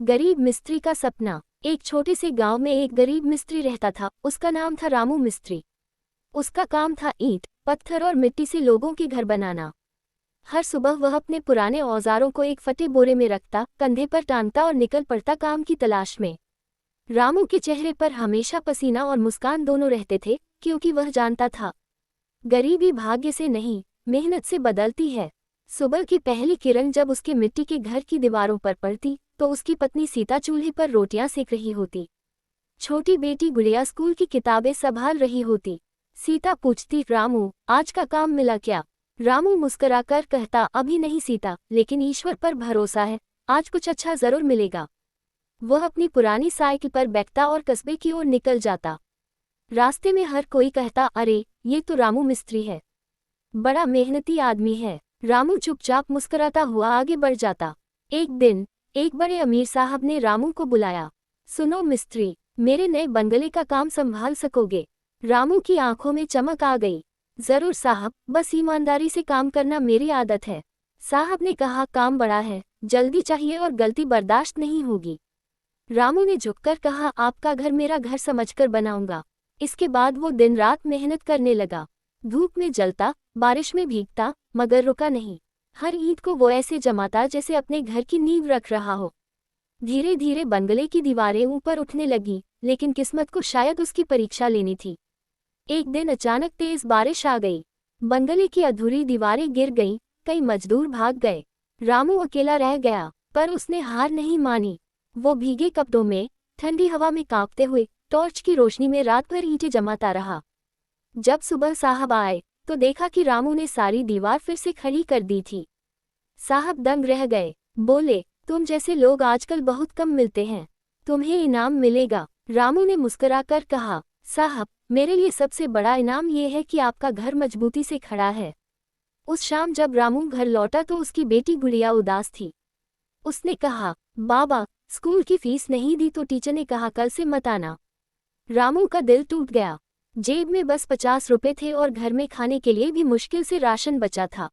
गरीब मिस्त्री का सपना। एक छोटे से गांव में एक गरीब मिस्त्री रहता था। उसका नाम था रामू मिस्त्री। उसका काम था ईंट, पत्थर और मिट्टी से लोगों के घर बनाना। हर सुबह वह अपने पुराने औजारों को एक फटे बोरे में रखता, कंधे पर टांगता और निकल पड़ता काम की तलाश में। रामू के चेहरे पर हमेशा पसीना और मुस्कान दोनों रहते थे, क्योंकि वह जानता था गरीबी भाग्य से नहीं, मेहनत से बदलती है। सुबह की पहली किरण जब उसके मिट्टी के घर की दीवारों पर पड़ती, तो उसकी पत्नी सीता चूल्हे पर रोटियां सेक रही होती। छोटी बेटी गुड़िया स्कूल की किताबें संभाल रही होती। सीता पूछती, रामू, आज का काम मिला क्या? रामू मुस्कुराकर कहता, अभी नहीं सीता, लेकिन ईश्वर पर भरोसा है, आज कुछ अच्छा जरूर मिलेगा। वह अपनी पुरानी साइकिल पर बैठता और कस्बे की ओर निकल जाता। रास्ते में हर कोई कहता, अरे, ये तो रामू मिस्त्री है, बड़ा मेहनती आदमी है। रामू चुपचाप मुस्कुराता हुआ आगे बढ़ जाता। एक दिन एक बड़े अमीर साहब ने रामू को बुलाया। सुनो मिस्त्री, मेरे नए बंगले का काम संभाल सकोगे? रामू की आंखों में चमक आ गई। जरूर साहब, बस ईमानदारी से काम करना मेरी आदत है। साहब ने कहा, काम बड़ा है, जल्दी चाहिए और गलती बर्दाश्त नहीं होगी। रामू ने झुककर कहा, आपका घर मेरा घर समझकर बनाऊंगा। इसके बाद वो दिन रात मेहनत करने लगा। धूप में जलता, बारिश में भीगता, मगर रुका नहीं। हर ईंट को वो ऐसे जमाता जैसे अपने घर की नींव रख रहा हो। धीरे धीरे बंगले की दीवारें ऊपर उठने लगी, लेकिन किस्मत को शायद उसकी परीक्षा लेनी थी। एक दिन अचानक तेज बारिश आ गई। बंगले की अधूरी दीवारें गिर गईं, कई मजदूर भाग गए। रामू अकेला रह गया, पर उसने हार नहीं मानी। वो भीगे कपड़ों में, ठंडी हवा में कांपते हुए, टॉर्च की रोशनी में रात भर ईंटें जमाता रहा। जब सुबह साहब आए, तो देखा कि रामू ने सारी दीवार फिर से खड़ी कर दी थी। साहब दंग रह गए। बोले, तुम जैसे लोग आजकल बहुत कम मिलते हैं, तुम्हें इनाम मिलेगा। रामू ने मुस्कुराकर कहा, साहब, मेरे लिए सबसे बड़ा इनाम ये है कि आपका घर मजबूती से खड़ा है। उस शाम जब रामू घर लौटा तो उसकी बेटी गुड़िया उदास थी। उसने कहा, बाबा, स्कूल की फीस नहीं दी तो टीचर ने कहा कल से मत आना। रामू का दिल टूट गया। जेब में बस 50 रुपए थे और घर में खाने के लिए भी मुश्किल से राशन बचा था।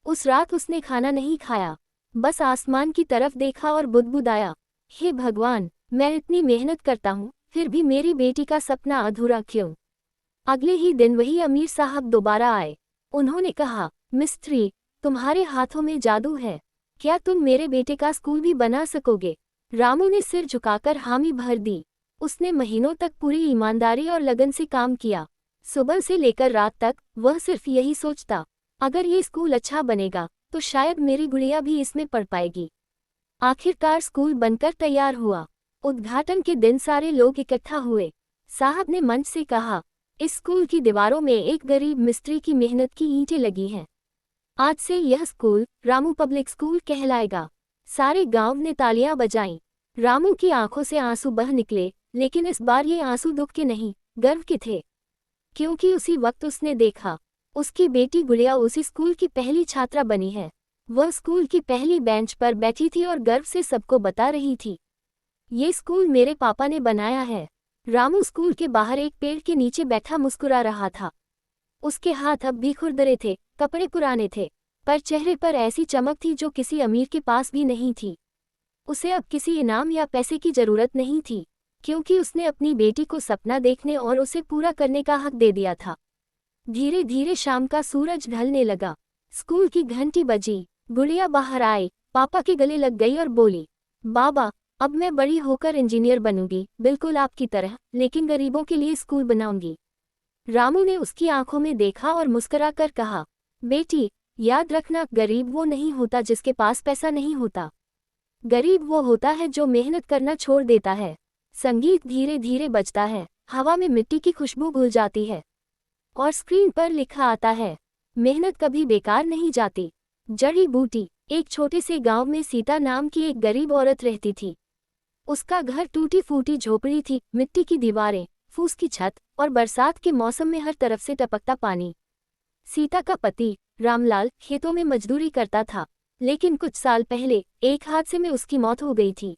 उस रात उसने खाना नहीं खाया, बस आसमान की तरफ देखा और बुदबुदाया, हे भगवान, मैं इतनी मेहनत करता हूँ, फिर भी मेरी बेटी का सपना अधूरा क्यों? अगले ही दिन वही अमीर साहब दोबारा आए। उन्होंने कहा, मिस्त्री, तुम्हारे हाथों में जादू है, क्या तुम मेरे बेटे का स्कूल भी बना सकोगे? रामू ने सिर झुकाकर हामी भर दी। उसने महीनों तक पूरी ईमानदारी और लगन से काम किया। सुबह से लेकर रात तक वह सिर्फ यही सोचता, अगर ये स्कूल अच्छा बनेगा तो शायद मेरी गुड़िया भी इसमें पढ़ पाएगी। आखिरकार स्कूल बनकर तैयार हुआ। उद्घाटन के दिन सारे लोग इकट्ठा हुए। साहब ने मंच से कहा, इस स्कूल की दीवारों में एक गरीब मिस्त्री की मेहनत की ईंटें लगी हैं। आज से यह स्कूल रामू पब्लिक स्कूल कहलाएगा। सारे गांव ने तालियां बजाईं। रामू की आंखों से आंसू बह निकले, लेकिन इस बार ये आंसू दुख के नहीं, गर्व के थे। क्योंकि उसी वक्त उसने देखा, उसकी बेटी गुड़िया उसी स्कूल की पहली छात्रा बनी है। वह स्कूल की पहली बेंच पर बैठी थी और गर्व से सबको बता रही थी, ये स्कूल मेरे पापा ने बनाया है। रामू स्कूल के बाहर एक पेड़ के नीचे बैठा मुस्कुरा रहा था। उसके हाथ अब भी खुरदरे थे, कपड़े पुराने थे, पर चेहरे पर ऐसी चमक थी जो किसी अमीर के पास भी नहीं थी। उसे अब किसी इनाम या पैसे की जरूरत नहीं थी, क्योंकि उसने अपनी बेटी को सपना देखने और उसे पूरा करने का हक दे दिया था। धीरे धीरे शाम का सूरज ढलने लगा। स्कूल की घंटी बजी। गुड़िया बाहर आई, पापा के गले लग गई और बोली, बाबा, अब मैं बड़ी होकर इंजीनियर बनूंगी, बिल्कुल आपकी तरह, लेकिन गरीबों के लिए स्कूल बनाऊंगी। रामू ने उसकी आंखों में देखा और मुस्कुराकर कहा, बेटी, याद रखना, गरीब वो नहीं होता जिसके पास पैसा नहीं होता। गरीब वो होता है जो मेहनत करना छोड़ देता है। संगीत धीरे धीरे बजता है, हवा में मिट्टी की खुशबू घुल जाती है और स्क्रीन पर लिखा आता है, मेहनत कभी बेकार नहीं जाती। जड़ी बूटी। एक छोटे से गांव में सीता नाम की एक गरीब औरत रहती थी। उसका घर टूटी फूटी झोपड़ी थी, मिट्टी की दीवारें, फूस की छत और बरसात के मौसम में हर तरफ से टपकता पानी। सीता का पति रामलाल खेतों में मजदूरी करता था, लेकिन कुछ साल पहले एक हादसे में उसकी मौत हो गई थी।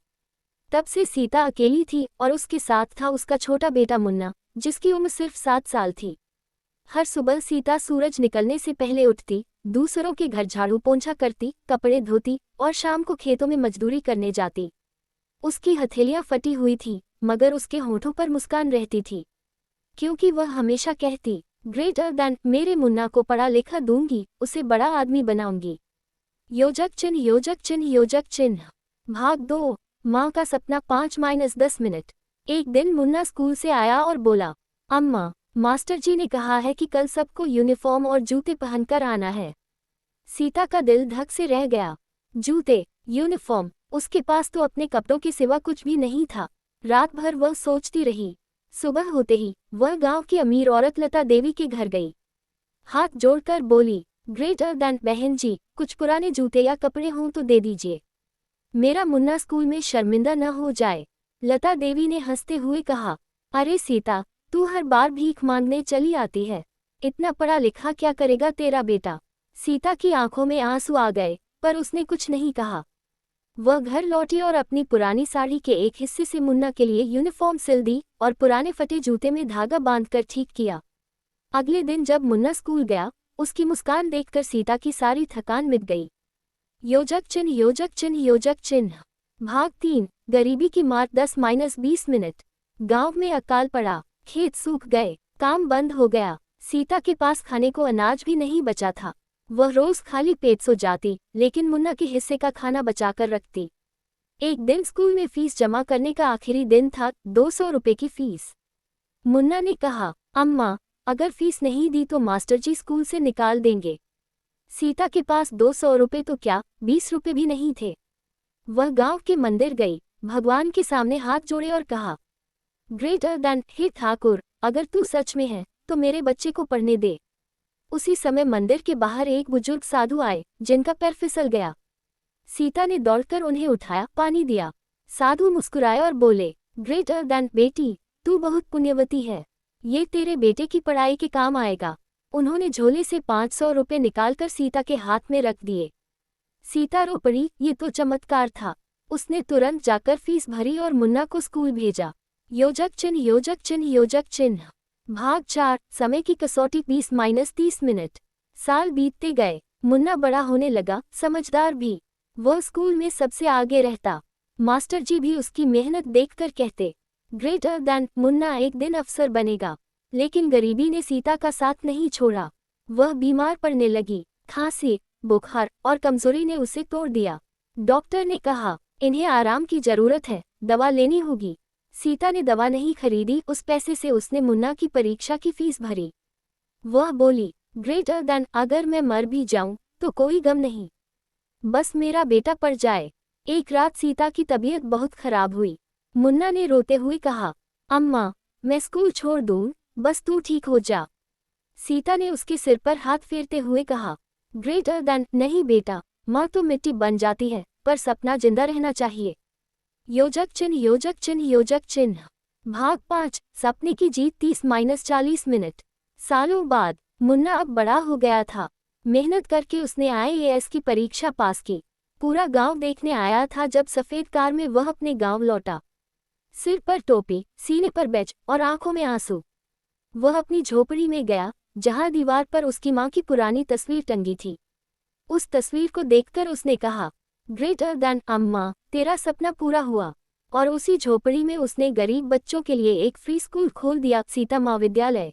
तब से सीता अकेली थी और उसके साथ था उसका छोटा बेटा मुन्ना, जिसकी उम्र सिर्फ 7 साल थी। हर सुबह सीता सूरज निकलने से पहले उठती, दूसरों के घर झाड़ू पोंछा करती, कपड़े धोती और शाम को खेतों में मजदूरी करने जाती। उसकी हथेलियां फटी हुई थी, मगर उसके होठों पर मुस्कान रहती थी, क्योंकि वह हमेशा कहती, ग्रेटर दैन, मेरे मुन्ना को पढ़ा लिखा दूंगी, उसे बड़ा आदमी बनाऊंगी। योजक चिन्ह योजक चिन्ह योजक चिन्ह। भाग 2। माँ का सपना 5-10 मिनट। एक दिन मुन्ना स्कूल से आया और बोला, अम्मा, मास्टर जी ने कहा है कि कल सबको यूनिफॉर्म और जूते पहनकर आना है। सीता का दिल धक से रह गया। जूते, यूनिफॉर्म, उसके पास तो अपने कपड़ों के सिवा कुछ भी नहीं था। रात भर वह सोचती रही। सुबह होते ही वह गांव की अमीर औरत लता देवी के घर गई। हाथ जोड़कर बोली, ग्रेटर दैन, बहन जी, कुछ पुराने जूते या कपड़े हों तो दे दीजिए, मेरा मुन्ना स्कूल में शर्मिंदा न हो जाए। लता देवी ने हंसते हुए कहा, अरे सीता, तू हर बार भीख मांगने चली आती है, इतना पढ़ा लिखा क्या करेगा तेरा बेटा। सीता की आंखों में आंसू आ गए, पर उसने कुछ नहीं कहा। वह घर लौटी और अपनी पुरानी साड़ी के एक हिस्से से मुन्ना के लिए यूनिफॉर्म सिल दी और पुराने फटे जूते में धागा बांधकर ठीक किया। अगले दिन जब मुन्ना स्कूल गया, उसकी मुस्कान देखकर सीता की सारी थकान मिट गई। योजक चिन्ह योजक चिन्ह योजक चिन्ह। भाग 3। गरीबी की मार 10-20 मिनट। गांव में अकाल पड़ा, खेत सूख गए, काम बंद हो गया। सीता के पास खाने को अनाज भी नहीं बचा था। वह रोज खाली पेट सो जाती, लेकिन मुन्ना के हिस्से का खाना बचाकर रखती। एक दिन स्कूल में फीस जमा करने का आखिरी दिन था, 200 रुपए की फीस। मुन्ना ने कहा, अम्मा, अगर फीस नहीं दी तो मास्टर जी स्कूल से निकाल देंगे। सीता के पास 200 रुपए तो क्या, 20 रुपए भी नहीं थे। वह गांव के मंदिर गई, भगवान के सामने हाथ जोड़े और कहा, ग्रेटर दैन, हे ठाकुर, अगर तू सच में है तो मेरे बच्चे को पढ़ने दे। उसी समय मंदिर के बाहर एक बुजुर्ग साधु आए, जिनका पैर फिसल गया। सीता ने दौड़कर उन्हें उठाया, पानी दिया। साधु मुस्कुराए और बोले, ग्रेटर दैन, बेटी, तू बहुत पुण्यवती है, ये तेरे बेटे की पढ़ाई के काम आएगा। उन्होंने झोले से 500 रुपए निकालकर सीता के हाथ में रख दिए। सीता रो पड़ी, ये तो चमत्कार था। उसने तुरंत जाकर फीस भरी और मुन्ना को स्कूल भेजा। योजक चिन्ह योजक चिन्ह योजक चिन्ह। भाग 4। समय की कसौटी 20-30 मिनट। साल बीतते गए, मुन्ना बड़ा होने लगा, समझदार भी। वह स्कूल में सबसे आगे रहता। मास्टर जी भी उसकी मेहनत देखकर कहते, ग्रेटर दैन, मुन्ना एक दिन अफसर बनेगा। लेकिन गरीबी ने सीता का साथ नहीं छोड़ा। वह बीमार पड़ने लगी। खांसी, बुखार और कमजोरी ने उसे तोड़ दिया। डॉक्टर ने कहा, इन्हें आराम की जरूरत है, दवा लेनी होगी। सीता ने दवा नहीं खरीदी, उस पैसे से उसने मुन्ना की परीक्षा की फीस भरी। वह बोली, ग्रेटर दैन, अगर मैं मर भी जाऊं तो कोई गम नहीं, बस मेरा बेटा पढ़ जाए। एक रात सीता की तबीयत बहुत खराब हुई। मुन्ना ने रोते हुए कहा, अम्मा, मैं स्कूल छोड़ दूं, बस तू ठीक हो जा। सीता ने उसके सिर पर हाथ फेरते हुए कहा, ग्रेटर दैन, नहीं बेटा, माँ तो मिट्टी बन जाती है, पर सपना जिंदा रहना चाहिए। योजक चिन्ह योजक चिन्ह योजक चिन्ह। भाग 5। सपने की जीत 30-40 मिनट। सालों बाद मुन्ना अब बड़ा हो गया था। मेहनत करके उसने IAS की परीक्षा पास की। पूरा गांव देखने आया था जब सफेद कार में वह अपने गांव लौटा। सिर पर टोपी, सीने पर बैज और आंखों में आंसू। वह अपनी झोपड़ी में गया, जहां दीवार पर उसकी मां की पुरानी तस्वीर टंगी थी। उस तस्वीर को देखकर उसने कहा, ग्रेटर दैन, अम्मा, तेरा सपना पूरा हुआ। और उसी झोपड़ी में उसने गरीब बच्चों के लिए एक फ्री स्कूल खोल दिया, सीता महाविद्यालय,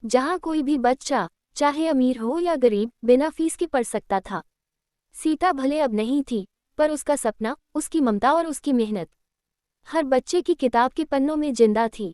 जहां कोई भी बच्चा, चाहे अमीर हो या गरीब, बिना फीस के पढ़ सकता था। सीता भले अब नहीं थी, पर उसका सपना, उसकी ममता और उसकी मेहनत हर बच्चे की किताब के पन्नों में जिंदा थी।